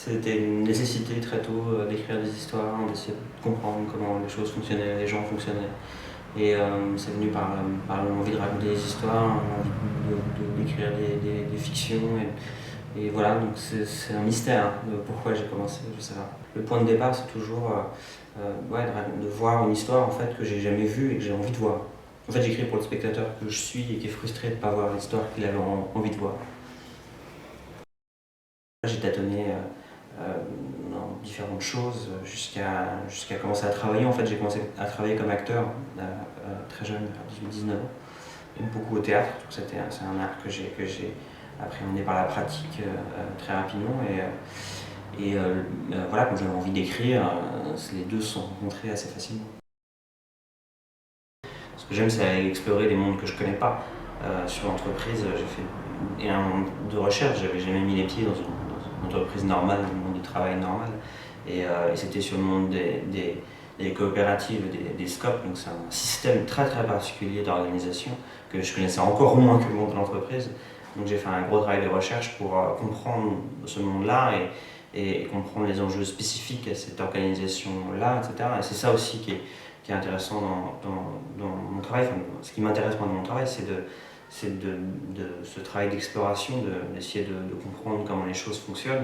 C'était une nécessité très tôt d'écrire des histoires, d'essayer de comprendre comment les choses fonctionnaient, les gens fonctionnaient. Et c'est venu par l'envie de raconter des histoires, l'envie d'écrire des fictions. Et voilà, donc c'est un mystère de pourquoi j'ai commencé, je sais pas. Le point de départ, c'est toujours ouais, de voir une histoire en fait, que j'ai jamais vue et que j'ai envie de voir. En fait, j'écris pour le spectateur que je suis et qui est frustré de ne pas voir l'histoire qu'il avait envie de voir. J'ai tâtonné dans différentes choses jusqu'à commencer à travailler. En fait, j'ai commencé à travailler comme acteur très jeune, à 18-19 ans. Et beaucoup au théâtre. C'est un art que j'ai appréhendé par la pratique très rapidement. Et voilà, quand j'avais envie d'écrire, les deux se sont rencontrés assez facilement. Ce que j'aime, c'est explorer les mondes que je ne connais pas. Sur l'entreprise, j'ai fait énormément de recherches. J'avais jamais mis les pieds dans une entreprise normale, dans le monde du travail normal. Et c'était sur le monde des coopératives, des SCOP. Donc c'est un système très très particulier d'organisation que je connaissais encore moins que le monde de l'entreprise. Donc j'ai fait un gros travail de recherche pour comprendre ce monde-là et comprendre les enjeux spécifiques à cette organisation-là, etc. Et c'est ça aussi qui est intéressant dans mon travail. Enfin, ce qui m'intéresse moi dans mon travail, c'est ce travail d'exploration, d'essayer de comprendre comment les choses fonctionnent.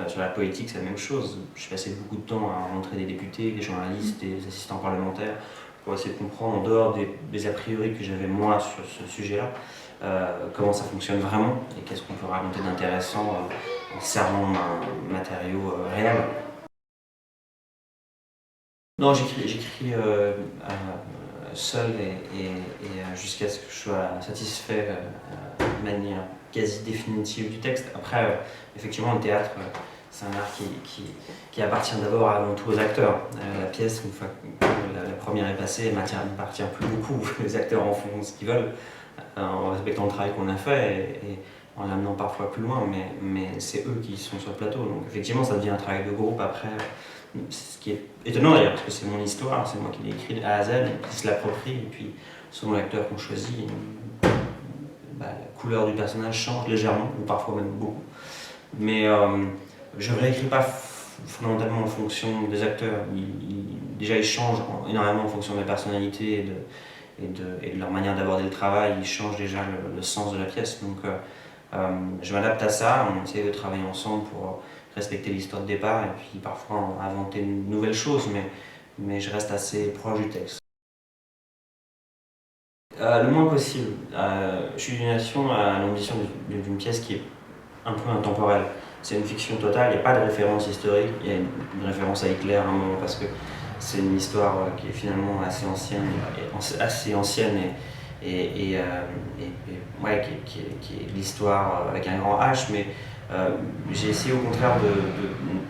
Sur la politique, c'est la même chose. J'ai passé beaucoup de temps à rencontrer des députés, des journalistes, des assistants parlementaires pour essayer de comprendre, en dehors des a priori que j'avais moi sur ce sujet-là, comment ça fonctionne vraiment et qu'est-ce qu'on peut raconter d'intéressant en servant un matériau réel. Non, j'écris seul et jusqu'à ce que je sois satisfait de manière quasi définitive du texte. Après, effectivement, le théâtre, c'est un art qui appartient d'abord avant tout aux acteurs. La pièce, une fois que la première est passée, elle m'appartient plus beaucoup. Les acteurs en font ce qu'ils veulent, en respectant le travail qu'on a fait et en l'amenant parfois plus loin, mais c'est eux qui sont sur le plateau. Donc effectivement, ça devient un travail de groupe après. Ce qui est étonnant d'ailleurs, parce que c'est mon histoire, c'est moi qui l'ai écrite de A à Z, qui se l'approprie, et puis selon l'acteur qu'on choisit, la couleur du personnage change légèrement, ou parfois même beaucoup. Mais je ne réécris pas fondamentalement en fonction des acteurs. Déjà, ils changent énormément en fonction de la personnalité et de leur manière d'aborder le travail, ils changent déjà le sens de la pièce. Donc je m'adapte à ça, on essaie de travailler ensemble pour respecter l'histoire de départ et puis parfois inventer une nouvelle chose, mais je reste assez proche du texte. Le moins possible. Je suis d'une nation à l'ambition d'une pièce qui est un peu intemporelle. C'est une fiction totale, il n'y a pas de référence historique, il y a une référence à Hitler à un moment parce que c'est une histoire qui est finalement assez ancienne ouais, qui est l'histoire avec un grand H, mais j'ai essayé au contraire de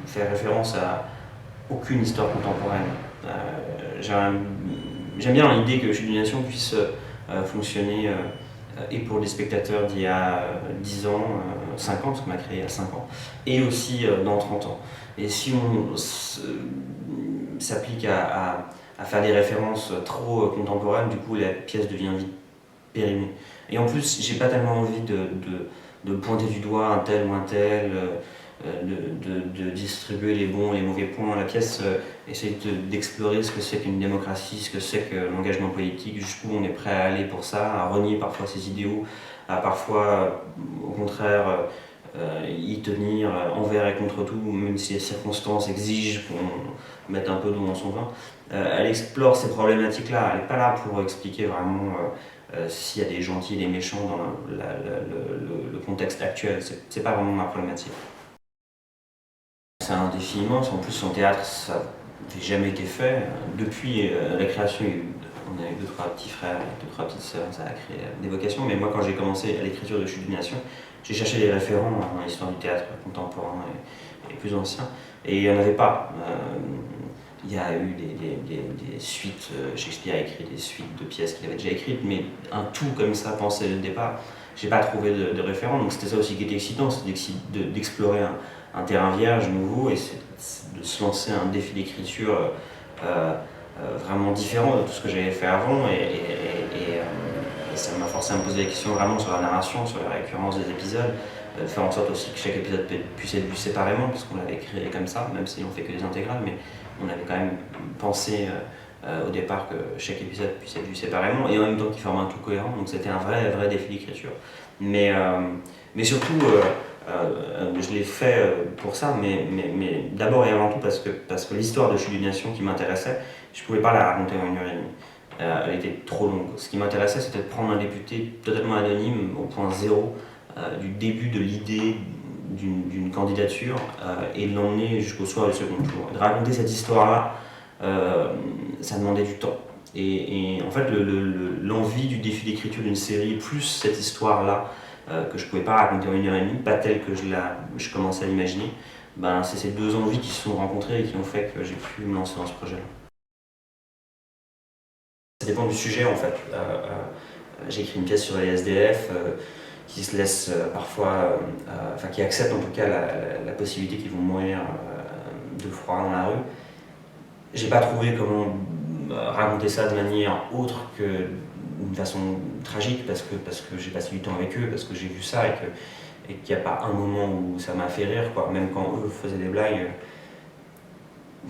faire référence à aucune histoire contemporaine. J'aime bien l'idée que Je suis d'une nation puisse fonctionner et pour les spectateurs d'il y a 10 ans, 5 ans, parce qu'on a créé il y a 5 ans, et aussi dans 30 ans. Et si on s'applique à faire des références trop contemporaines, du coup la pièce devient vite périmée. Et en plus, j'ai pas tellement envie de pointer du doigt un tel ou un tel, de distribuer les bons et les mauvais points. La pièce essaie d'explorer ce que c'est qu'une démocratie, ce que c'est que l'engagement politique, jusqu'où on est prêt à aller pour ça, à renier parfois ses idéaux, à parfois, au contraire, y tenir envers et contre tout, même si les circonstances exigent qu'on mette un peu d'eau dans son vin. Elle explore ces problématiques-là, elle n'est pas là pour expliquer vraiment s'il y a des gentils et des méchants dans le contexte actuel. C'est pas vraiment ma problématique. C'est un défi immense, en plus en théâtre ça n'avait jamais été fait. Depuis la création, on a eu 2-3 petits frères et 2-3 petites sœurs, ça a créé des vocations, mais moi quand j'ai commencé à l'écriture de Je suis d'une nation, j'ai cherché des référents dans l'histoire du théâtre contemporain et plus ancien, et il n'y en avait pas. Il y a eu des suites, Shakespeare a écrit des suites de pièces qu'il avait déjà écrites, mais un tout comme ça pensé dès le départ, j'ai pas trouvé de référent, donc c'était ça aussi qui était excitant, c'était d'explorer un terrain vierge, nouveau, et de se lancer un défi d'écriture vraiment différent de tout ce que j'avais fait avant, et ça m'a forcé à me poser des questions vraiment sur la narration, sur la récurrence des épisodes, faire en sorte aussi que chaque épisode puisse être vu séparément, parce qu'on l'avait créé comme ça, même si on fait que des intégrales, mais on avait quand même pensé au départ que chaque épisode puisse être vu séparément, et en même temps qu'il forme un tout cohérent, donc c'était un vrai défi d'écriture. Mais surtout, je l'ai fait pour ça, mais d'abord et avant tout parce que l'histoire de Chute d'une Nation qui m'intéressait, je ne pouvais pas la raconter en 1 heure et demie. Elle était trop longue. Ce qui m'intéressait, c'était de prendre un député totalement anonyme, au point zéro, du début de l'idée d'une candidature et de l'emmener jusqu'au soir du second tour. De raconter cette histoire-là, ça demandait du temps. Et en fait, l'envie du défi d'écriture d'une série, plus cette histoire-là, que je ne pouvais pas raconter en 1 heure et demie, pas telle que je commençais à l'imaginer, ben, c'est ces deux envies qui se sont rencontrées et qui ont fait que j'ai pu me lancer dans ce projet-là. Ça dépend du sujet en fait. J'ai écrit une pièce sur les SDF qui se laisse parfois, enfin qui accepte en tout cas la possibilité qu'ils vont mourir de froid dans la rue. J'ai pas trouvé comment raconter ça de manière autre que d'une façon tragique parce que j'ai passé du temps avec eux, parce que j'ai vu ça et qu'il n'y a pas un moment où ça m'a fait rire, quoi. Même quand eux faisaient des blagues,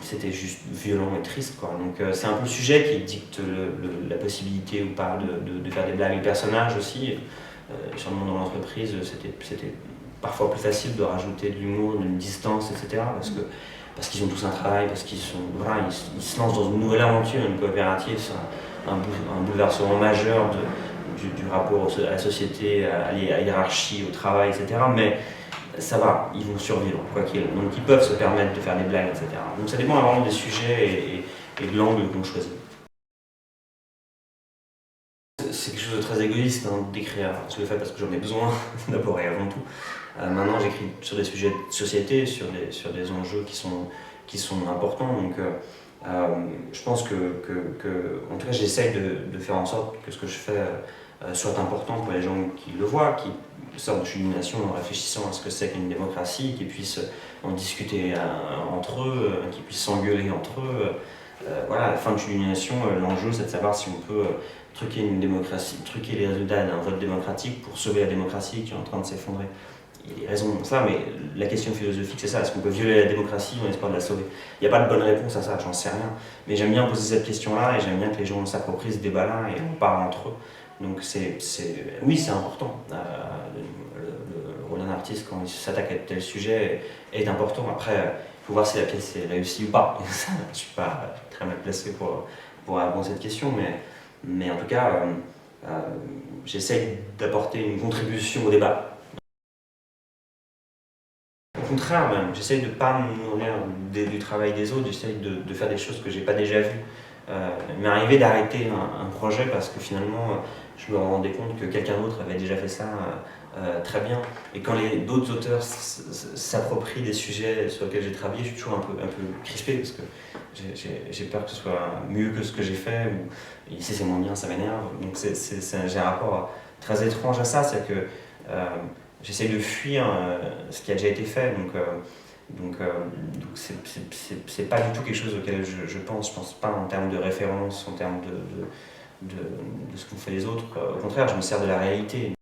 c'était juste violent et triste, quoi. Donc c'est un peu le sujet qui dicte la possibilité ou pas de faire des blagues. Les personnages aussi, sur le monde de l'entreprise, c'était parfois plus facile de rajouter de l'humour, d'une distance, etc. Parce qu'ils ont tous un travail, parce qu'ils se lancent dans une nouvelle aventure, une coopérative, c'est un bouleversement majeur du rapport à la société, à la hiérarchie, au travail, etc. Mais ça va, ils vont survivre, quoi qu'il. Donc ils peuvent se permettre de faire des blagues, etc. Donc ça dépend vraiment des sujets et de l'angle qu'on choisit. C'est quelque chose de très égoïste d'écrire. Je le fais parce que j'en ai besoin, d'abord et avant tout. Maintenant, j'écris sur des sujets de société, sur des enjeux qui sont importants. Donc, je pense en tout cas, j'essaye de faire en sorte que ce que je fais soit important pour les gens qui le voient, qui sortent de Chute d'une Nation en réfléchissant à ce que c'est qu'une démocratie, qui puissent en discuter entre eux, qui puissent s'engueuler entre eux. Voilà, à la fin de Chute d'une Nation, l'enjeu c'est de savoir si on peut truquer une démocratie, truquer les résultats d'un vote démocratique pour sauver la démocratie qui est en train de s'effondrer. Il y a des raisons pour ça, mais la question philosophique c'est ça, est-ce qu'on peut violer la démocratie en espoir de la sauver? Il n'y a pas de bonne réponse à ça, j'en sais rien. Mais j'aime bien poser cette question-là et j'aime bien que les gens s'approprient ce débat-là et en parlent entre eux. Donc oui, c'est important. Le rôle d'un artiste quand il s'attaque à tel sujet est important. Après, il faut voir si la pièce est réussie ou pas. Je ne suis pas très mal placé pour répondre à cette question, mais en tout cas, j'essaye d'apporter une contribution au débat. Au contraire, même, j'essaye de ne pas me nourrir du travail des autres, j'essaye de faire des choses que je n'ai pas déjà vues. Il m'est arrivé d'arrêter un projet parce que finalement, je me rendais compte que quelqu'un d'autre avait déjà fait ça très bien. Et quand d'autres auteurs s'approprient des sujets sur lesquels j'ai travaillé, je suis toujours un peu crispé parce que j'ai peur que ce soit mieux que ce que j'ai fait, ou si c'est moins bien, ça m'énerve. Donc j'ai un rapport très étrange à ça, c'est que j'essaye de fuir ce qui a déjà été fait. Donc c'est pas du tout quelque chose auquel je pense pas en termes de référence, en termes de ce qu'ont fait les autres. Au contraire, je me sers de la réalité.